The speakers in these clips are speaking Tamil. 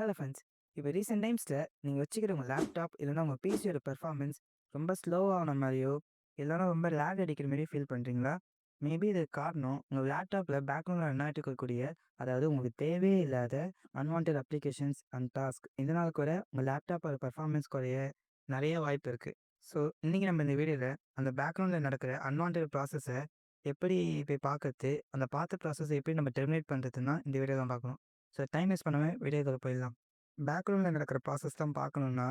Hello friends. இப்போ ரீசெண்ட் டைம்ஸில் நீங்கள் வச்சுக்கிற உங்கள் லேப்டாப் இல்லைனா உங்கள் பிசியோட பெர்ஃபார்மன்ஸ் ரொம்ப ஸ்லோவான மாதிரியோ இல்லைனா ரொம்ப லேக் அடிக்கிற மாதிரியோ ஃபீல் பண்ணுறீங்களா? மேபி இதுக்கு காரணம் உங்கள் லேப்டாப்பில் பேக்ரவுண்டில் ரன் ஆகிட்டு இருக்கக்கூடிய, அதாவது உங்களுக்கு தேவையே இல்லாத அன்வான்ட் அப்ளிகேஷன்ஸ் அண்ட் டாஸ்க். இதனால் கூட உங்கள் லேப்டாப்போட பெர்ஃபார்மன்ஸ் குறைய நிறைய வாய்ப்பு இருக்குது. ஸோ இன்றைக்கி நம்ம இந்த வீடியோவில் அந்த பேக்ரவுண்டில் நடக்கிற அன்வான்ட் ப்ராசஸை எப்படி போய் பார்க்கறது, அந்த பார்த்த ப்ராசஸை எப்படி நம்ம டெர்மினேட் பண்ணுறதுன்னா இந்த வீடியோ தான் பார்க்கணும். ஸோ டைம் வேஸ்ட் பண்ணாமல் வீடியோக்குள்ள போயிடலாம். பேக்ரவுண்டில் நடக்கிற ப்ராசஸ் தான் பார்க்கணுன்னா,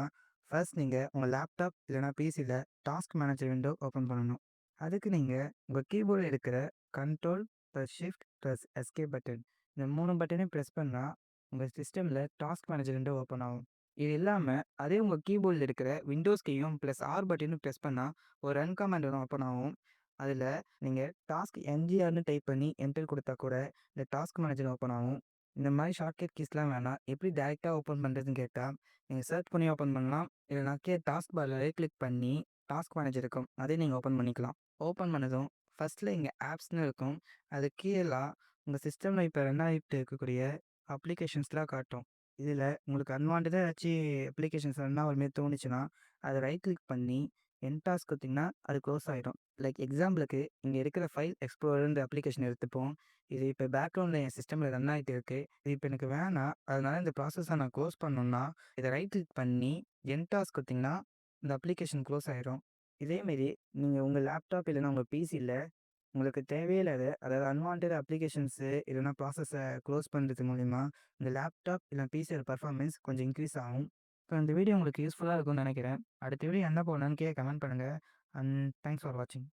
ஃபர்ஸ்ட் நீங்கள் உங்கள் லேப்டாப் இல்லைனா பிசியில் டாஸ்க் மேனேஜர் விண்டோ ஓப்பன் பண்ணணும். அதுக்கு நீங்கள் உங்கள் கீபோர்டில் இருக்கிற control plus shift plus escape button, இந்த 3 பட்டனையும் ப்ரெஸ் பண்ணால் உங்கள் சிஸ்டமில் டாஸ்க் மேனேஜர் விண்டோ ஓப்பன் ஆகும். இது இல்லாமல் அதே உங்கள் கீபோர்டில் இருக்கிற விண்டோஸ் கீயும் ப்ளஸ் ஆர் பட்டனும் ப்ரெஸ் பண்ணால் ஒரு ரன் கமாண்ட் ஒன்று ஓப்பன் ஆகும். அதில் நீங்கள் டாஸ்க் என்ஜிஆர்னு டைப் பண்ணி என்டர் கொடுத்தா கூட இந்த டாஸ்க் மேனேஜர் ஓப்பன் ஆகும். இந்த மாதிரி ஷார்ட்கட் கீஸ்லாம் வேணாம். எப்படி டேரெக்டாக ஓப்பன் பண்ணுறதுன்னு கேட்டால், நீங்கள் சர்ச் பண்ணி ஓப்பன் பண்ணலாம். இல்லைனா டாஸ்க் பாரில் ரைட் கிளிக் பண்ணி டாஸ்க் மேனேஜர் இருக்கும், அதே நீங்கள் ஓப்பன் பண்ணிக்கலாம். ஓப்பன் பண்ணதும் ஃபஸ்ட்டில் இங்கே ஆப்ஸ்னு இருக்கும். அது கீழே உங்கள் சிஸ்டமில் இப்போ ரன் ஆகிட்டு இருக்கக்கூடிய அப்ளிகேஷன்ஸ்லாம் காட்டும். இதில் உங்களுக்கு அன்வான்டாக ஏதாச்சும் அப்ளிகேஷன்ஸ் ரன் ஆகிற மாதிரி தோணுச்சுன்னா, அதை ரைட் கிளிக் பண்ணி என் டாஸ்க் கொடுத்தீங்கன்னா அது க்ளோஸ் ஆகிடும். லைக் எக்ஸாம்பிளுக்கு இங்கே இருக்கிற ஃபைல் எக்ஸ்ப்ளோரர் அப்ளிகேஷன் எடுத்துப்போம். இது இப்போ பேக்ரவுண்டில் என் சிஸ்டமில் ரன் ஆகிட்டு இருக்குது. இது இப்போ எனக்கு வேணாம். அதனால இந்த ப்ராசஸை நான் க்ளோஸ் பண்ணணும்னா, இதை ரைட் கிளிக் பண்ணி என் டாஸ்க் கொடுத்தீங்கன்னா இந்த அப்ளிகேஷன் க்ளோஸ் ஆகிடும். இதேமாரி நீங்கள் உங்கள் லேப்டாப் இல்லைனா உங்கள் பிசியில் உங்களுக்கு தேவையில்லாத, அதாவது அன்வான்ட் அப்ளிகேஷன்ஸு இல்லைனா ப்ராசஸை க்ளோஸ் பண்ணுறது மூலிமா இந்த லேப்டாப் இல்லை பிசியோட பர்ஃபார்மன்ஸ் கொஞ்சம் இன்க்ரீஸ் ஆகும். ஸோ இந்த வீடியோ உங்களுக்கு யூஸ்ஃபுல்லாக இருக்கும்னு நினைக்கிறேன். அடுத்த வீடியோ என்ன போடணும்னு கீழே கமெண்ட் பண்ணுங்கள். அண்ட் தேங்க்ஸ் ஃபார் வாட்சிங்.